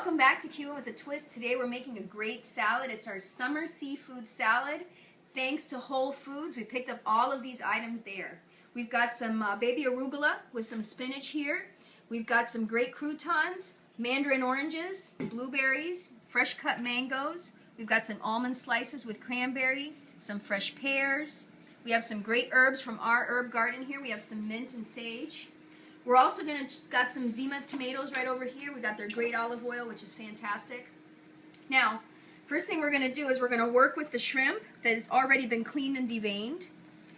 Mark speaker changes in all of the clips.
Speaker 1: Welcome back to Cuban with a Twist. Today we're making a great salad. It's our summer seafood salad. Thanks to Whole Foods, we picked up all of these items there. We've got some baby arugula with some spinach here. We've got some great croutons, mandarin oranges, blueberries, fresh cut mangoes. We've got some almond slices with cranberry, some fresh pears. We have some great herbs from our herb garden here. We have some mint and sage. We're also got some Zima tomatoes right over here. We got their great olive oil, which is fantastic. Now, first thing we're going to do is we're going to work with the shrimp that has already been cleaned and deveined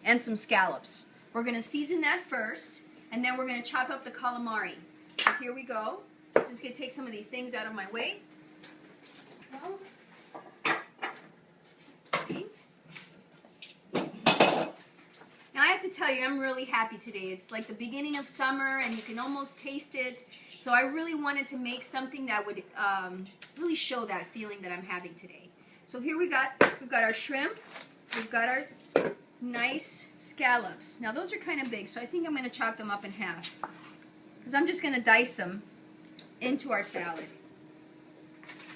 Speaker 1: and some scallops. We're going to season that first, and then we're going to chop up the calamari. So here we go. Just going to take some of these things out of my way. Okay. Now I have to tell you, I'm really happy today. It's like the beginning of summer and you can almost taste it. So I really wanted to make something that would really show that feeling that I'm having today. So here we've got our shrimp, we've got our nice scallops. Now those are kind of big, so I think I'm going to chop them up in half. Because I'm just going to dice them into our salad.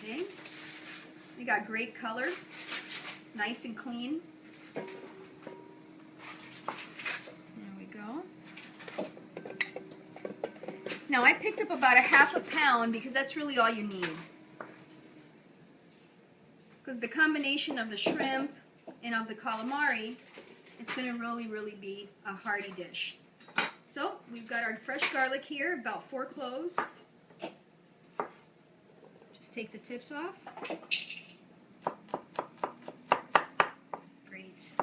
Speaker 1: Okay? We got great color, nice and clean. Now I picked up about a ½ pound because that's really all you need. Because the combination of the shrimp and of the calamari, it's going to really be a hearty dish. So we've got our fresh garlic here, about 4 cloves. Just take the tips off. Great.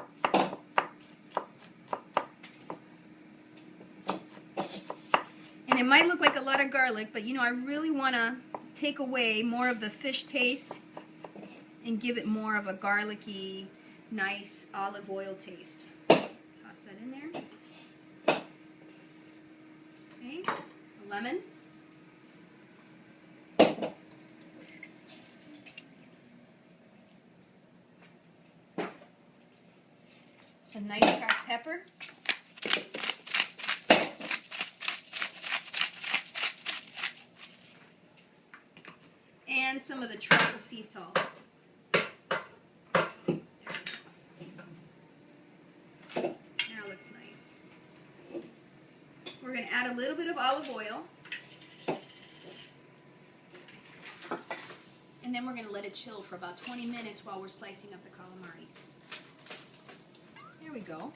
Speaker 1: And it might look like a lot of garlic, but you know, I really want to take away more of the fish taste and give it more of a garlicky, nice olive oil taste. Toss that in there. Okay, a lemon. Some nice cracked pepper. And some of the truffle sea salt. That looks nice. We're going to add a little bit of olive oil. And then we're going to let it chill for about 20 minutes while we're slicing up the calamari. There we go.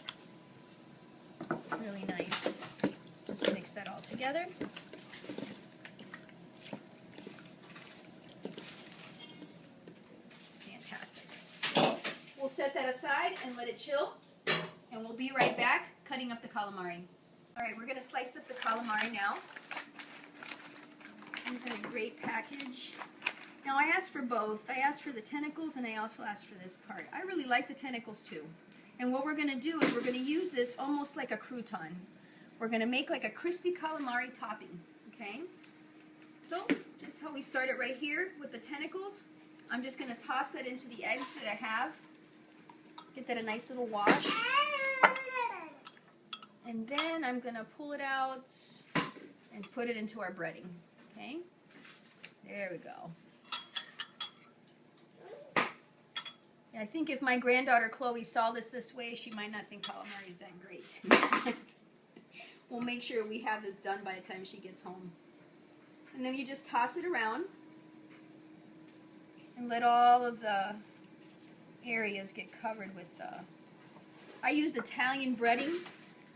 Speaker 1: Really nice. Just mix that all together. We'll set that aside and let it chill, and we'll be right back cutting up the calamari. Alright, we're going to slice up the calamari now. Comes in a great package. Now I asked for both. I asked for the tentacles and I also asked for this part. I really like the tentacles too. And what we're going to do is we're going to use this almost like a crouton. We're going to make like a crispy calamari topping. Okay? So, just how we start it right here with the tentacles. I'm just going to toss that into the eggs that I have. Get that a nice little wash. And then I'm going to pull it out and put it into our breading. Okay? There we go. I think if my granddaughter Chloe saw this way, she might not think calamari is that great. We'll make sure we have this done by the time she gets home. And then you just toss it around. And let all of the areas get covered with I used Italian breading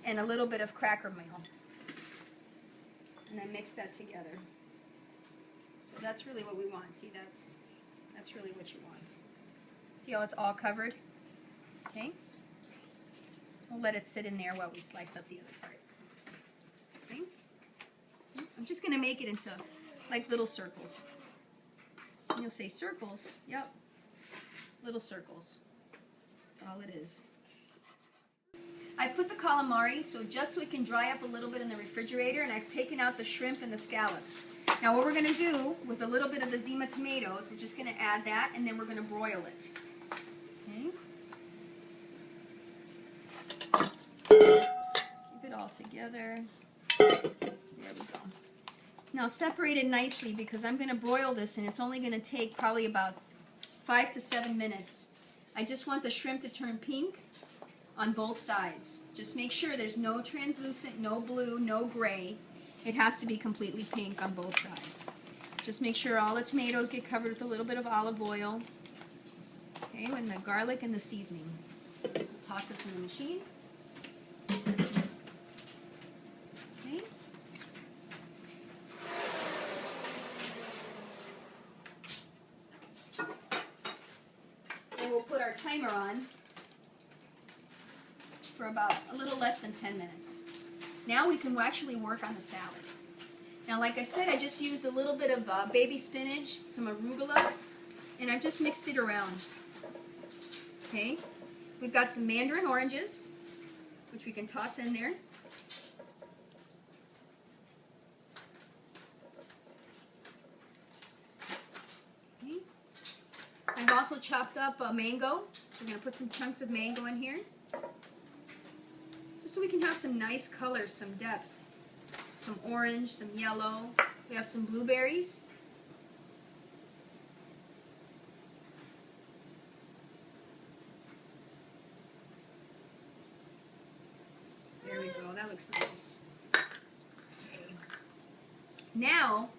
Speaker 1: and a little bit of cracker meal. And I mixed that together. So that's really what we want. See, that's really what you want. See how it's all covered? Okay? We'll let it sit in there while we slice up the other part. Okay? I'm just going to make it into like little circles. And you'll say circles. Yep. Little circles. That's all it is. I put the calamari so it can dry up a little bit in the refrigerator, and I've taken out the shrimp and the scallops. Now what we're going to do with a little bit of the Zima tomatoes, we're just going to add that and then we're going to broil it. Okay? Keep it all together. There we go. Now separate it nicely because I'm going to broil this and it's only going to take probably about 5 to 7 minutes. I just want the shrimp to turn pink on both sides. Just make sure there's no translucent, no blue, no gray. It has to be completely pink on both sides. Just make sure all the tomatoes get covered with a little bit of olive oil. Okay, and the garlic and the seasoning. Toss this in the machine. Okay. And we'll put our timer on for about a little less than 10 minutes. Now we can actually work on the salad. Now, like I said, I just used a little bit of baby spinach, some arugula, and I've just mixed it around. Okay, we've got some Mandarin oranges, which we can toss in there. Okay. I've also chopped up a mango, so we're going to put some chunks of mango in here. Just so we can have some nice colors, some depth. Some orange, some yellow. We have some blueberries. There we go, that looks nice. Okay. Now,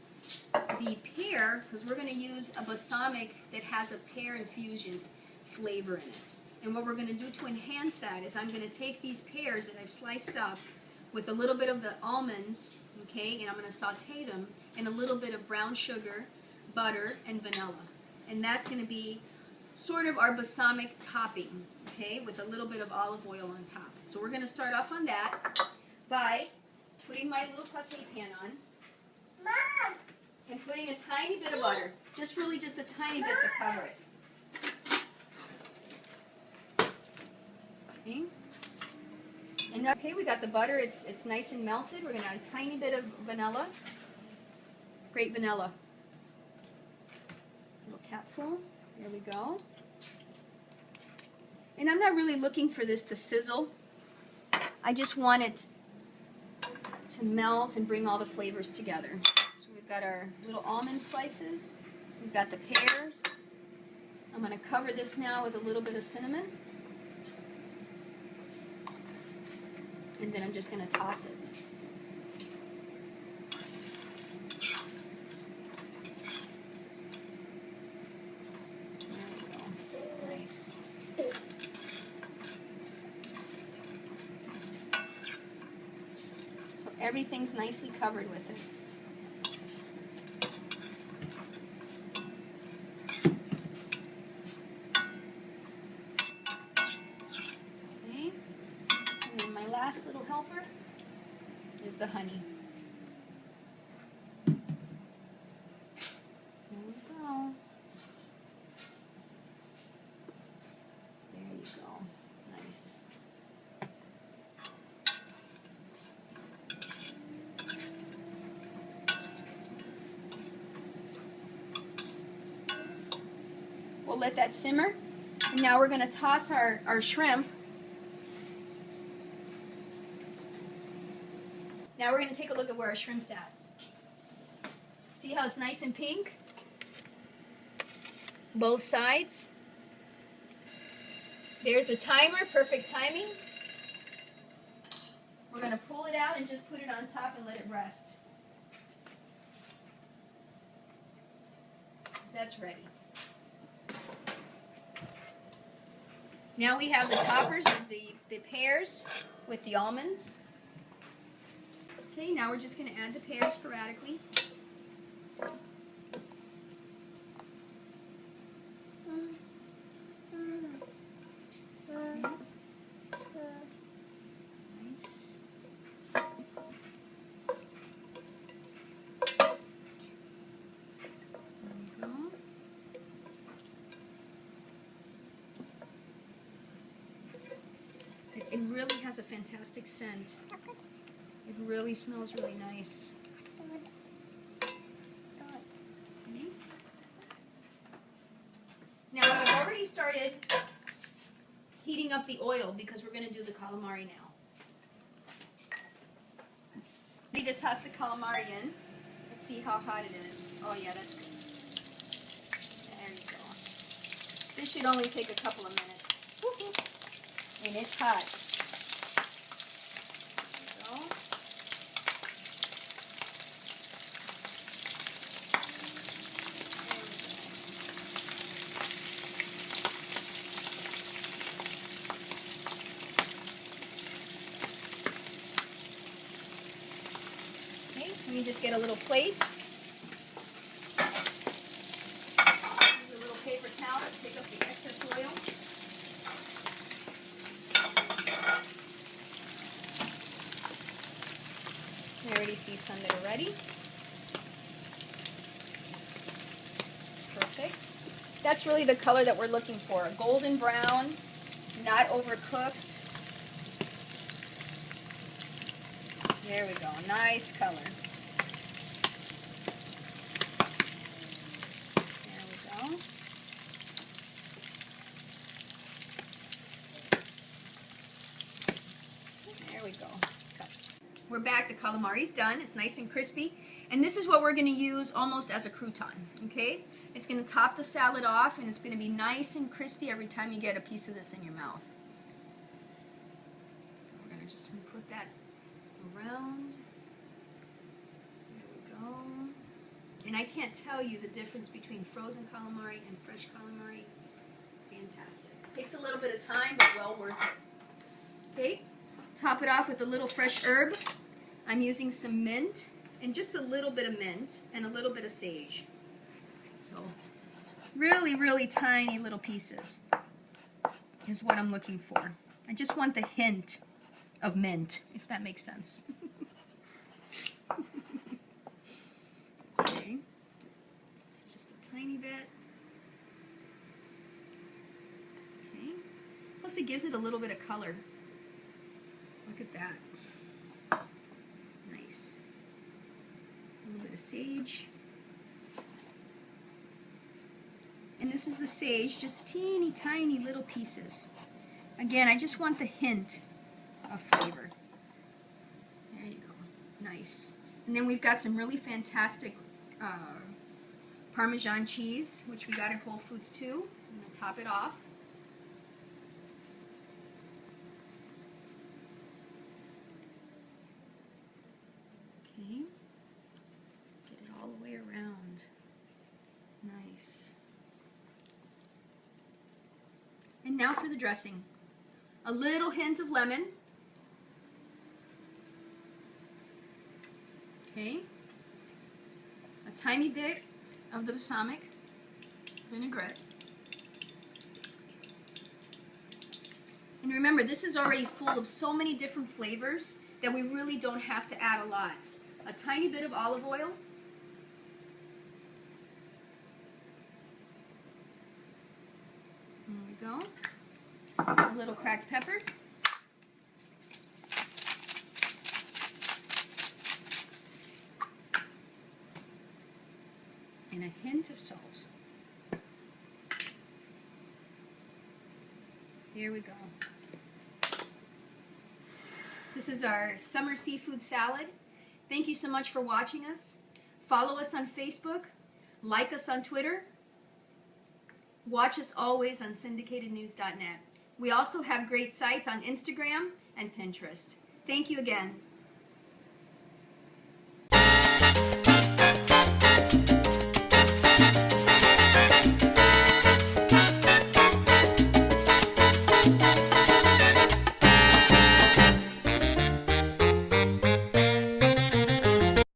Speaker 1: the pear, because we're going to use a balsamic that has a pear infusion flavor in it. And what we're going to do to enhance that is I'm going to take these pears that I've sliced up with a little bit of the almonds, okay, and I'm going to saute them in a little bit of brown sugar, butter, and vanilla. And that's going to be sort of our balsamic topping, okay, with a little bit of olive oil on top. So we're going to start off on that by putting my little saute pan on. Mom! And putting a tiny bit of butter, just really just a tiny bit to cover it. Okay. And okay, we got the butter, it's nice and melted. We're going to add a tiny bit of vanilla, grape vanilla. A little capful, there we go. And I'm not really looking for this to sizzle. I just want it to melt and bring all the flavors together. So we've got our little almond slices, we've got the pears. I'm going to cover this now with a little bit of cinnamon. And then I'm just going to toss it. There we go. Nice. So everything's nicely covered with it. Last little helper is the honey. There we go. There you go. Nice. We'll let that simmer. And now we're going to toss our shrimp. Now we're going to take a look at where our shrimp's at. See how it's nice and pink? Both sides. There's the timer, perfect timing. We're going to pull it out and just put it on top and let it rest. That's ready. Now we have the toppers of the pears with the almonds. Okay, now we're just going to add the pears sporadically. Nice. There we go. It really has a fantastic scent. It really smells really nice. Okay. Now I've already started heating up the oil because we're going to do the calamari now. Ready to toss the calamari in. Let's see how hot it is. Oh yeah, that's good. There you go. This should only take a couple of minutes. Woo-hoo. And it's hot. There you go. Let me just get a little plate. Use a little paper towel to pick up the excess oil. I already see some that are ready. Perfect. That's really the color that we're looking for. A golden brown, not overcooked. There we go. Nice color. There we go. We're back. The calamari's done. It's nice and crispy. And this is what we're going to use almost as a crouton. Okay? It's going to top the salad off, and it's going to be nice and crispy every time you get a piece of this in your mouth. We're going to just put that around. There we go. And I can't tell you the difference between frozen calamari and fresh calamari. Fantastic. Takes a little bit of time, but well worth it. Okay? Top it off with a little fresh herb. I'm using some mint and just a little bit of mint and a little bit of sage. So really, really tiny little pieces is what I'm looking for. I just want the hint of mint, if that makes sense. Okay. So just a tiny bit. Okay. Plus it gives it a little bit of color. Look at that. Nice. A little bit of sage. And this is the sage, just teeny tiny little pieces. Again, I just want the hint of flavor. There you go. Nice. And then we've got some really fantastic Parmesan cheese, which we got at Whole Foods too. I'm going to top it off. Okay. Get it all the way around. Nice. And now for the dressing. A little hint of lemon. Okay. A tiny bit of the balsamic vinaigrette. And remember, this is already full of so many different flavors that we really don't have to add a lot. A tiny bit of olive oil. There we go. A little cracked pepper. And a hint of salt. There we go. This is our summer seafood salad. Thank you so much for watching us. Follow us on Facebook. Like us on Twitter. Watch us always on syndicatednews.net. We also have great sites on Instagram and Pinterest. Thank you again.